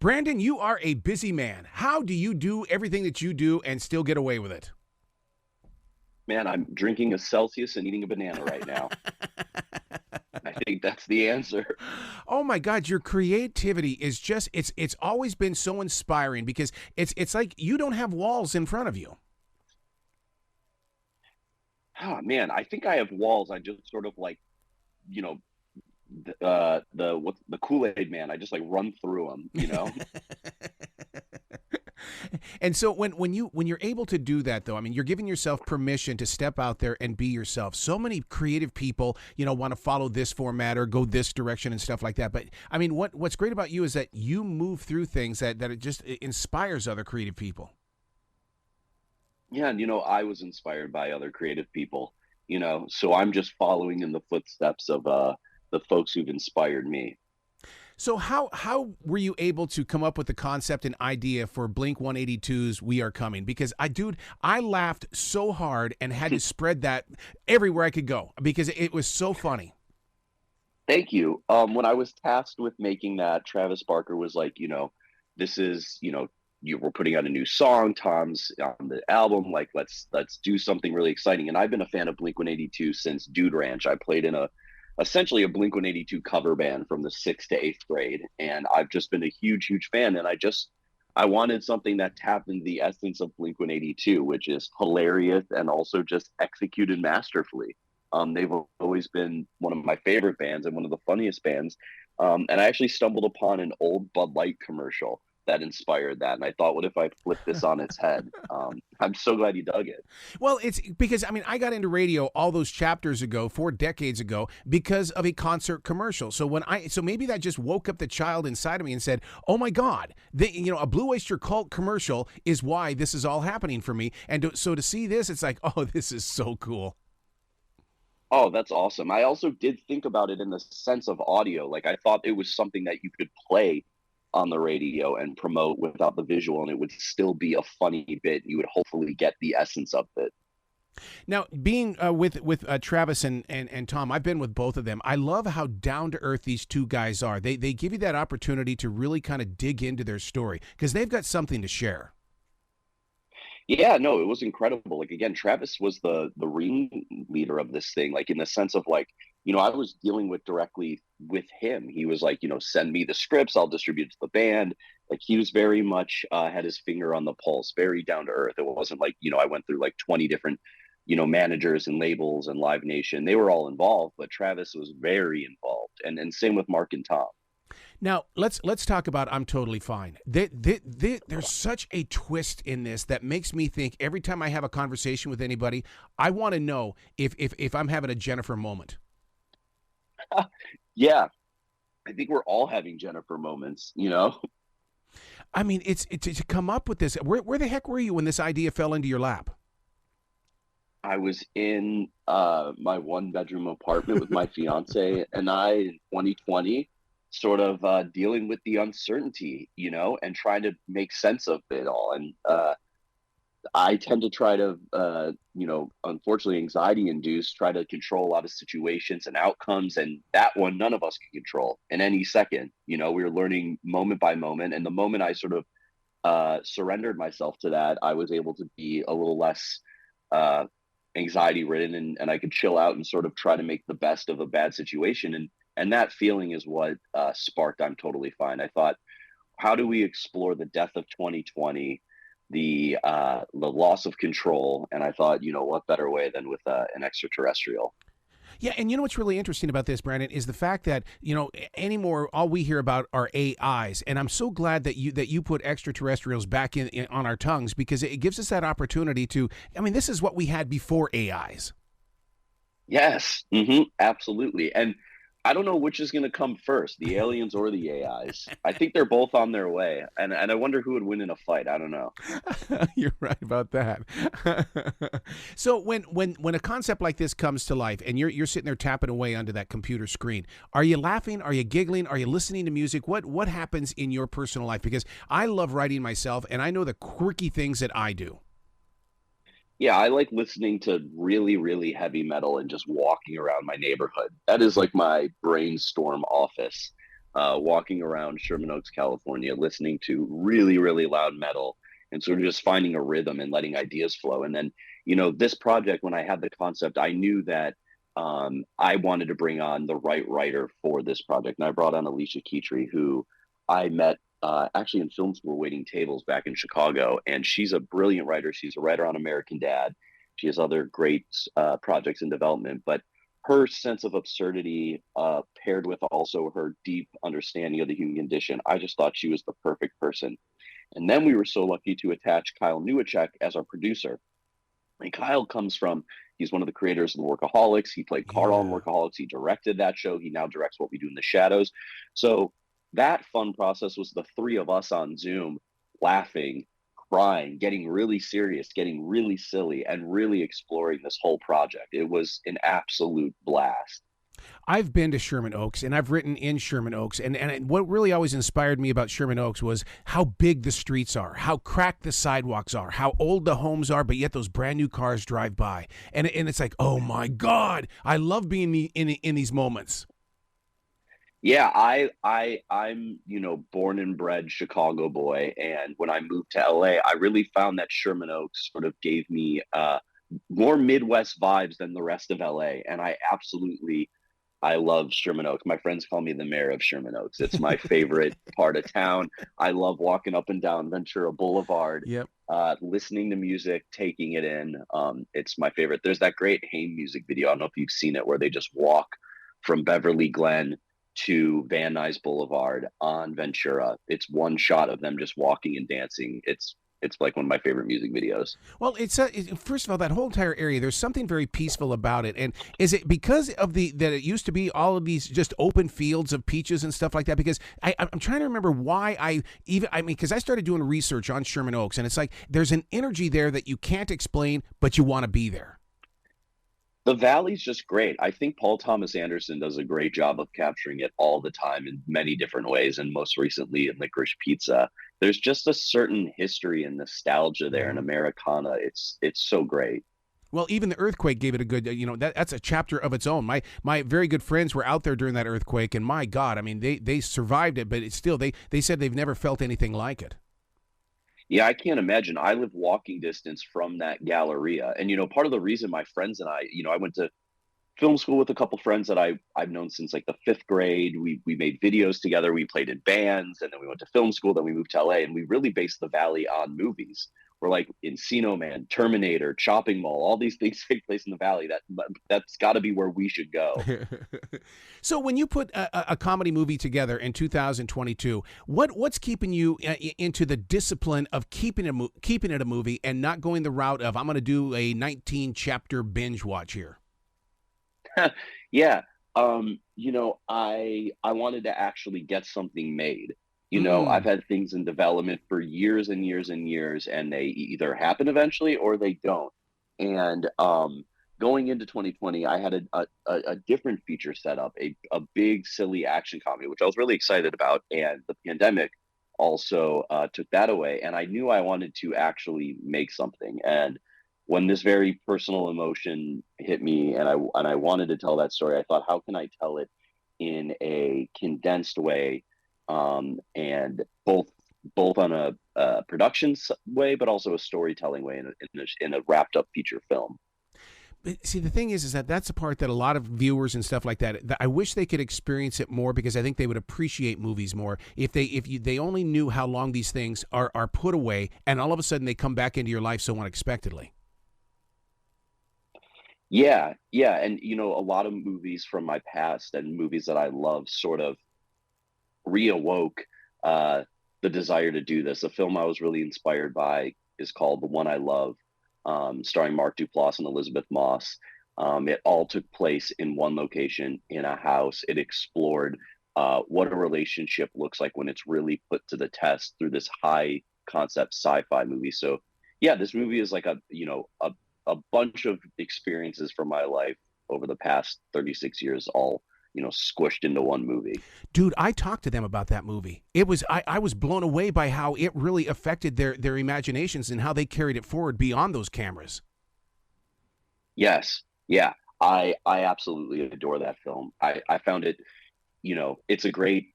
Brandon, you are a busy man. How do you do everything that you do and still get away with it? Man, I'm drinking a Celsius and eating a banana right now. I think that's the answer. Oh my God, your creativity is just it's always been so inspiring because it's like you don't have walls in front of you. Oh man, I think I have walls. I just sort of like, you know, the what's the Kool-Aid man. I just like run through them, you know? And so when you're able to do that though, I mean you're giving yourself permission to step out there and be yourself. So many creative people, want to follow this format or go this direction and stuff like that. But I mean what's great about you is that you move through things that it inspires other creative people. Yeah, and I was inspired by other creative people, so I'm just following in the footsteps of the folks who've inspired me. So how were you able to come up with the concept and idea for Blink 182's "We Are Coming"? Because I laughed so hard and had to spread that everywhere I could go because it was so funny. Thank you. When I was tasked with making that, Travis Barker was like, this is, you were putting out a new song. Tom's on the album. Like, let's do something really exciting. And I've been a fan of Blink 182 since Dude Ranch. I played in essentially a Blink 182 cover band from the sixth to eighth grade, and I've just been a huge fan. And I wanted something that tapped into the essence of Blink 182, which is hilarious and also just executed masterfully. They've always been one of my favorite bands and one of the funniest bands. And I actually stumbled upon an old Bud Light commercial that inspired that. And I thought, what if I flipped this on its head? I'm so glad you dug it. Well, it's because I got into radio all those chapters ago, 4 decades ago, because of a concert commercial. So maybe that just woke up the child inside of me and said, "Oh my God, a Blue Oyster Cult commercial is why this is all happening for me." And so to see this, it's like, oh, this is so cool. Oh, that's awesome. I also did think about it in the sense of audio. Like, I thought it was something that you could play on the radio and promote without the visual, and it would still be a funny bit. You would hopefully get the essence of it. Now, being with Travis and Tom, I've been with both of them. I love how down to earth these two guys are. They give you that opportunity to really kind of dig into their story because they've got something to share. Yeah, no, it was incredible. Like, again, Travis was the ringleader of this thing, like in the sense of like, I was dealing with directly with him. He was like, send me the scripts, I'll distribute it to the band. Like, he was very much had his finger on the pulse, very down to earth. It wasn't like, I went through like 20 different, managers and labels and Live Nation. They were all involved, but Travis was very involved. And same with Mark and Tom. Now let's talk about "I'm Totally Fine." There's such a twist in this that makes me think every time I have a conversation with anybody, I want to know if I'm having a Jennifer moment. Yeah, I think we're all having Jennifer moments. I mean, it's to come up with this. Where the heck were you when this idea fell into your lap? I was in my one bedroom apartment with my fiance and I in 2020, sort of dealing with the uncertainty, and trying to make sense of it all. And I tend to try to, unfortunately, anxiety induced, try to control a lot of situations and outcomes. And that one, none of us can control in any second. We were learning moment by moment. And the moment I sort of surrendered myself to that, I was able to be a little less anxiety ridden, and I could chill out and sort of try to make the best of a bad situation. And that feeling is what sparked "I'm Totally Fine." I thought, how do we explore the death of 2020, the loss of control? And I thought, what better way than with an extraterrestrial? Yeah, and you know what's really interesting about this, Brandon, is the fact that anymore all we hear about are AIs, and I'm so glad that you put extraterrestrials back in on our tongues because it gives us that opportunity to. I mean, this is what we had before AIs. Yes, absolutely. And I don't know which is going to come first, the aliens or the AIs. I think they're both on their way, and I wonder who would win in a fight. I don't know. You're right about that. So when a concept like this comes to life and you're sitting there tapping away onto that computer screen, are you laughing? Are you giggling? Are you listening to music? What happens in your personal life? Because I love writing myself, and I know the quirky things that I do. Yeah, I like listening to really, really heavy metal and just walking around my neighborhood. That is like my brainstorm office. walking around Sherman Oaks, California, listening to really, really loud metal and sort of just finding a rhythm and letting ideas flow. And then, this project, when I had the concept, I knew that I wanted to bring on the right writer for this project. And I brought on Alicia Keytree, who I met actually in film school waiting tables back in Chicago. And she's a brilliant writer. She's a writer on American Dad. She has other great projects in development. But her sense of absurdity, paired with also her deep understanding of the human condition, I just thought she was the perfect person. And then we were so lucky to attach Kyle Newacek as our producer. And Kyle comes from, he's one of the creators of the Workaholics. He played Carl on Yeah. Workaholics. He directed that show. He now directs What We Do in the Shadows. So that fun process was the three of us on Zoom laughing, crying, getting really serious, getting really silly, and really exploring this whole project. It was an absolute blast. I've been to Sherman Oaks and I've written in Sherman Oaks. And what really always inspired me about Sherman Oaks was how big the streets are, how cracked the sidewalks are, how old the homes are, but yet those brand new cars drive by. And it's like, oh my God, I love being in these moments. Yeah, I'm, born and bred Chicago boy, and when I moved to LA, I really found that Sherman Oaks sort of gave me more Midwest vibes than the rest of LA, and I love Sherman Oaks. My friends call me the mayor of Sherman Oaks. It's my favorite part of town. I love walking up and down Ventura Boulevard, Yep. listening to music, taking it in. It's my favorite. There's that great Haim music video. I don't know if you've seen it, where they just walk from Beverly Glen to Van Nuys Boulevard on Ventura. It's one shot of them just walking and dancing. It's like one of my favorite music videos. Well, first of all, that whole entire area, there's something very peaceful about it. And is it because of that it used to be all of these just open fields of peaches and stuff like that? Because I'm trying to remember why because I started doing research on Sherman Oaks, and it's like there's an energy there that you can't explain, but you want to be there. The Valley's just great. I think Paul Thomas Anderson does a great job of capturing it all the time in many different ways, and most recently in Licorice Pizza. There's just a certain history and nostalgia there in Mhm. Americana. It's so great. Well, even the earthquake gave it a good, that's a chapter of its own. My very good friends were out there during that earthquake, and my God, I mean, they survived it, but it's still, they said they've never felt anything like it. Yeah, I can't imagine. I live walking distance from that Galleria. And, part of the reason my friends and I went to film school with a couple friends that I've known since like the fifth grade. We made videos together. We played in bands, and then we went to film school. Then we moved to LA, and we really based the Valley on movies. We're like Encino Man, Terminator, Chopping Mall. All these things take place in the Valley. That's got to be where we should go. So when you put a comedy movie together in 2022, what's keeping you into the discipline of keeping it a movie and not going the route of I'm going to do a 19 chapter binge watch here? Yeah. I wanted to actually get something made. I've Mm. had things in development for years and years and years, and they either happen eventually or they don't. And going into 2020, I had a different feature set up, a big, silly action comedy, which I was really excited about. And the pandemic also took that away. And I knew I wanted to actually make something. And when this very personal emotion hit me, and I wanted to tell that story, I thought, how can I tell it in a condensed way, and both on a production way, but also a storytelling way in a wrapped up feature film. But see, the thing is that that's the part that a lot of viewers and stuff like that I wish they could experience it more, because I think they would appreciate movies more if they only knew how long these things are put away, and all of a sudden they come back into your life so unexpectedly. Yeah, yeah, and a lot of movies from my past and movies that I love sort of reawoke the desire to do this. A film I was really inspired by is called The One I Love, starring Mark Duplass and Elizabeth Moss. It all took place in one location in a house. It explored what a relationship looks like when it's really put to the test through this high concept sci-fi movie. So yeah, this movie is like a bunch of experiences from my life over the past 36 years, all squished into one movie. Dude, I talked to them about that movie. I was blown away by how it really affected their imaginations and how they carried it forward beyond those cameras. Yes, yeah, I absolutely adore that film. I found it, it's a great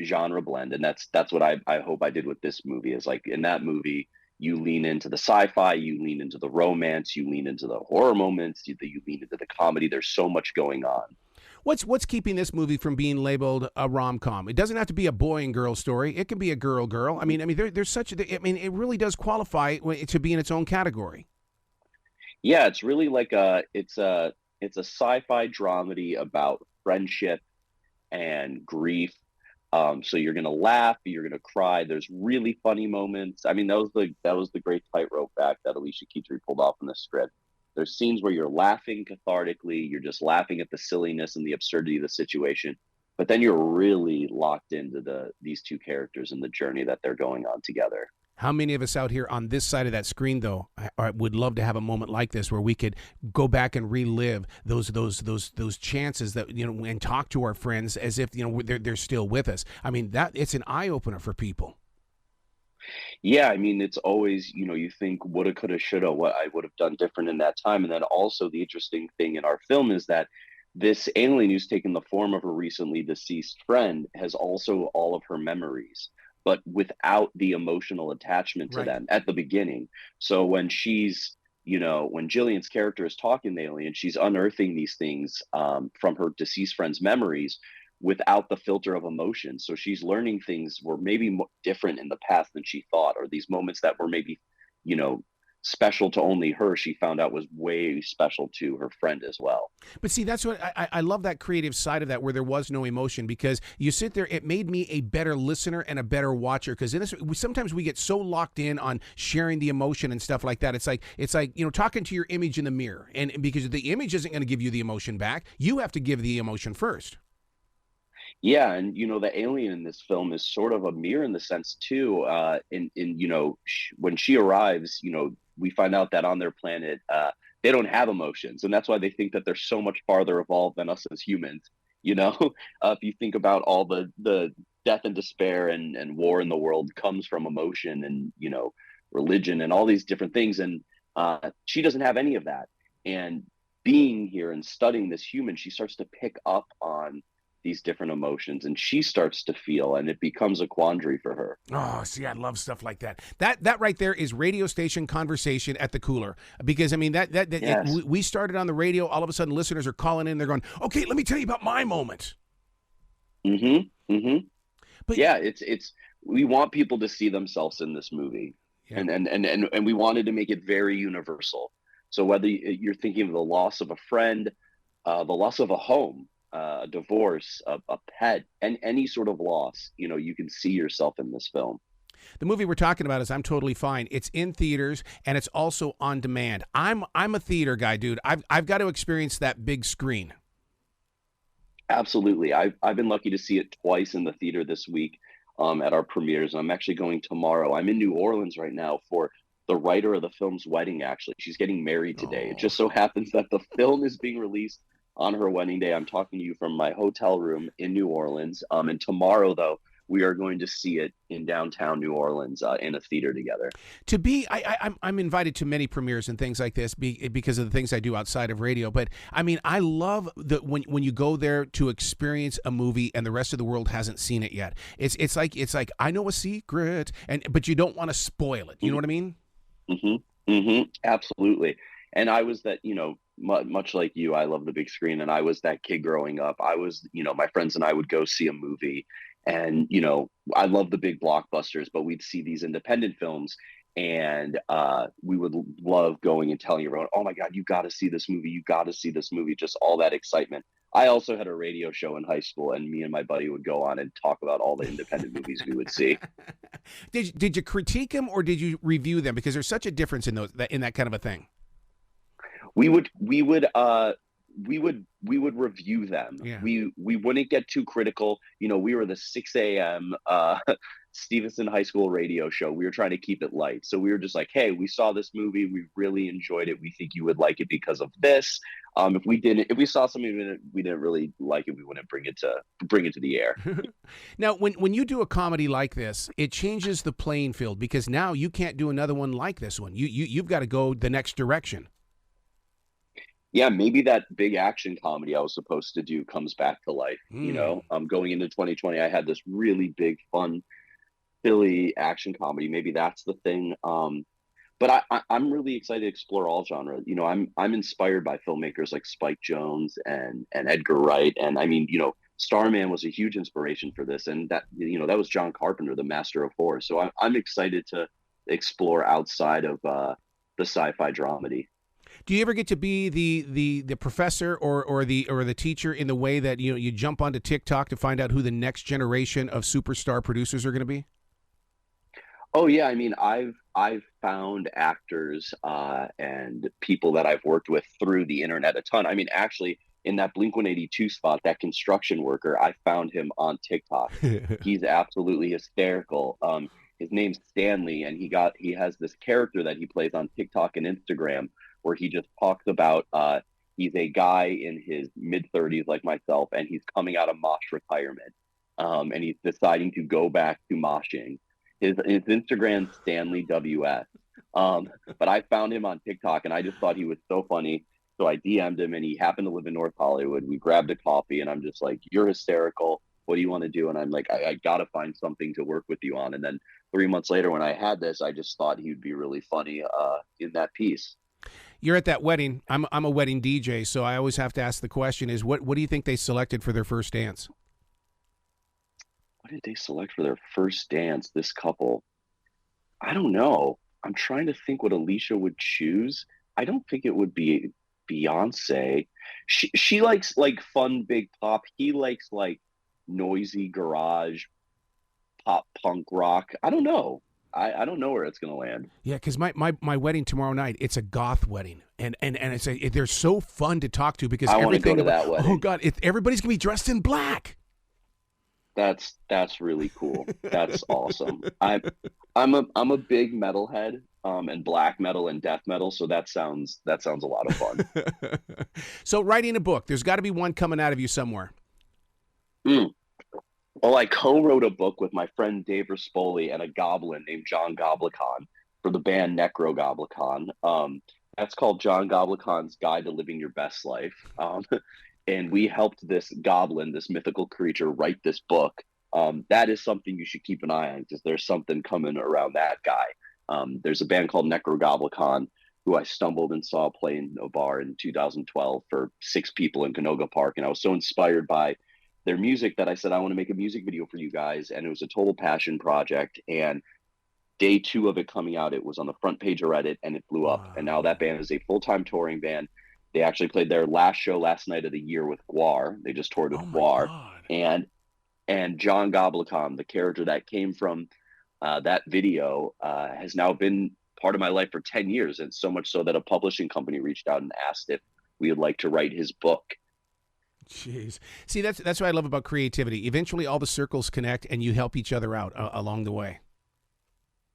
genre blend, and that's what I hope I did with this movie. Is like in that movie, you lean into the sci-fi, you lean into the romance, you lean into the horror moments, you lean into the comedy. There's so much going on. What's keeping this movie from being labeled a rom-com? It doesn't have to be a boy and girl story. It can be a girl. There's such a. I mean, it really does qualify to be in its own category. Yeah, it's really like it's a sci-fi dramedy about friendship and grief. So you're gonna laugh, you're gonna cry. There's really funny moments. I mean, that was the great tightrope act that Alicia Keys pulled off in the script. There's scenes where you're laughing cathartically, you're just laughing at the silliness and the absurdity of the situation, but then you're really locked into these two characters and the journey that they're going on together. How many of us out here on this side of that screen, though, would love to have a moment like this where we could go back and relive those chances that, and talk to our friends as if, they're still with us. I mean, that it's an eye opener for people. Yeah, I mean, it's always, you think woulda, coulda, shoulda, what I would have done different in that time. And then also the interesting thing in our film is that this alien who's taken the form of a recently deceased friend has also all of her memories, but without the emotional attachment to Right. them at the beginning. So when when Jillian's character is talking to the alien, she's unearthing these things from her deceased friend's memories without the filter of emotion. So she's learning things were maybe different in the past than she thought, or these moments that were maybe, you know, special to only her, she found out was way special to her friend as well. But see, that's what I love, that creative side of that where there was no emotion, because you sit there, it made me a better listener and a better watcher, because in this, sometimes we get so locked in on sharing the emotion and stuff like that. It's like talking to your image in the mirror, and because the image isn't going to give you the emotion back, you have to give the emotion first. Yeah, and the alien in this film is sort of a mirror in the sense too. When she arrives, we find out that on their planet, they don't have emotions, and that's why they think that they're so much farther evolved than us as humans. If you think about all the death and despair and war in the world comes from emotion and religion and all these different things, and she doesn't have any of that. And being here and studying this human, she starts to pick up on these different emotions, and she starts to feel, and it becomes a quandary for her. Oh, see, I love stuff like that. That right there is radio station conversation at the cooler, because I mean Yes. we started on the radio. All of a sudden, listeners are calling in. They're going, "Okay, let me tell you about my moment." But Yeah, it's we want people to see themselves in this movie, yeah. and we wanted to make it very universal. So whether you're thinking of the loss of a friend, the loss of a home, a divorce, a pet, and any sort of loss, you can see yourself in this film. The movie we're talking about is I'm Totally Fine. It's in theaters and it's also on demand. I'm a theater guy, dude. I've got to experience that big screen. Absolutely. I've been lucky to see it twice in the theater this week at our premieres. I'm actually going tomorrow. I'm in New Orleans right now for the writer of the film's wedding, actually. She's getting married today. Oh. It just so happens that the film is being released on her wedding day. I'm talking to you from my hotel room in New Orleans. And tomorrow, though, we are going to see it in downtown New Orleans in a theater together. I'm invited to many premieres and things like this because of the things I do outside of radio. But I mean, I love that when you go there to experience a movie and the rest of the world hasn't seen it yet. It's like I know a secret, but you don't want to spoil it. You know what I mean? Absolutely. And I was that, much like you, I love the big screen, and I was that kid growing up. I was, my friends and I would go see a movie, and I love the big blockbusters, but we'd see these independent films, and we would love going and telling everyone, "Oh my God, you got to see this movie! You got to see this movie!" Just all that excitement. I also had a radio show in high school, and me and my buddy would go on and talk about all the independent movies we would see. Did you critique them or did you review them? Because there's such a difference in that kind of a thing. We would review them. Yeah. We wouldn't get too critical. We were the 6 a.m. Stevenson High School radio show. We were trying to keep it light. So we were just like, hey, we saw this movie. We really enjoyed it. We think you would like it because of this. If we saw something we didn't really like it, we wouldn't bring it to the air. Now, when you do a comedy like this, it changes the playing field, because now you can't do another one like this one. You've got to go the next direction. Yeah, maybe that big action comedy I was supposed to do comes back to life. Hmm. Going into 2020, I had this really big, fun, silly action comedy. Maybe that's the thing. But I'm really excited to explore all genres. I'm inspired by filmmakers like Spike Jonze and Edgar Wright, and I mean, Starman was a huge inspiration for this, and that was John Carpenter, the master of horror. So I'm excited to explore outside of the sci-fi dramedy. Do you ever get to be the professor or the teacher in the way that you jump onto TikTok to find out who the next generation of superstar producers are going to be? Oh yeah, I mean, I've found actors and people that I've worked with through the internet a ton. I mean, actually, in that Blink 182 spot, that construction worker, I found him on TikTok. He's absolutely hysterical. His name's Stanley, and he has this character that he plays on TikTok and Instagram where he just talks about he's a guy in his mid 30s like myself, and he's coming out of mosh retirement, and he's deciding to go back to moshing. His Instagram Stanley WS. But I found him on TikTok and I just thought he was so funny. So I DM'd him and he happened to live in North Hollywood. We grabbed a coffee and I'm just like, "You're hysterical. What do you want to do?" And I'm like, I gotta find something to work with you on. And then 3 months later when I had this, I just thought he would be really funny in that piece. You're at that wedding. I'm a wedding DJ, so I always have to ask the question: is what do you think they selected for their first dance? What did they select for their first dance, this couple? I don't know. I'm trying to think what Alicia would choose. I don't think it would be Beyonce. She likes like fun big pop. He likes like noisy garage pop punk rock. I don't know. I don't know where it's gonna land. Yeah, because my wedding tomorrow night, it's a goth wedding, and they're so fun to talk to because I want to go everything to that about, oh wedding. god, everybody's gonna be dressed in black. That's really cool. That's awesome. I'm a big metalhead, and black metal and death metal, so that sounds a lot of fun. So writing a book, there's got to be one coming out of you somewhere. Mm. Well, I co-wrote a book with my friend Dave Rispoli and a goblin named John Goblikon for the band Necro Goblikon. That's called John Goblikon's Guide to Living Your Best Life. And we helped this goblin, this mythical creature, write this book. That is something you should keep an eye on because there's something coming around that guy. There's a band called Necro Goblikon who I stumbled and saw play in a bar in 2012 for 6 people in Canoga Park, and I was so inspired by their music that I said I want to make a music video for you guys, and it was a total passion project. And day 2 of it coming out, it was on the front page of Reddit, and it blew up. And now Wow. that band is a full-time touring band. They actually played their last show last night of the year with Guar. They just toured with Oh my Guar, god. and John Goblikon, the character that came from that video, has now been part of my life for 10 years, and so much so that a publishing company reached out and asked if we would like to write his book. Jeez. See, that's what I love about creativity. Eventually, all the circles connect, and you help each other out along the way.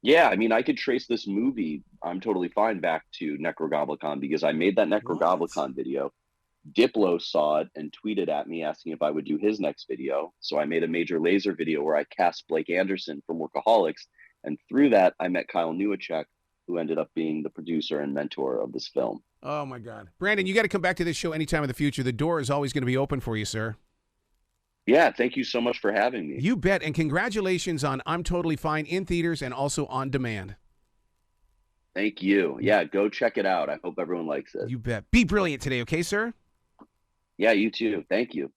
Yeah, I mean, I could trace this movie. I'm totally fine back to Necrogoblicon because I made that What? Necrogoblicon video. Diplo saw it and tweeted at me asking if I would do his next video. So I made a Major Laser video where I cast Blake Anderson from Workaholics. And through that, I met Kyle Newacek, who ended up being the producer and mentor of this film. Oh my god, Brandon, you got to come back to this show anytime in the future. The door is always going to be open for you, sir. Yeah, thank you so much for having me. You bet, and congratulations on I'm Totally Fine in theaters and also on demand. Thank you. Yeah, go check it out. I hope everyone likes it. You bet. Be brilliant today, okay, sir? Yeah, you too. Thank you.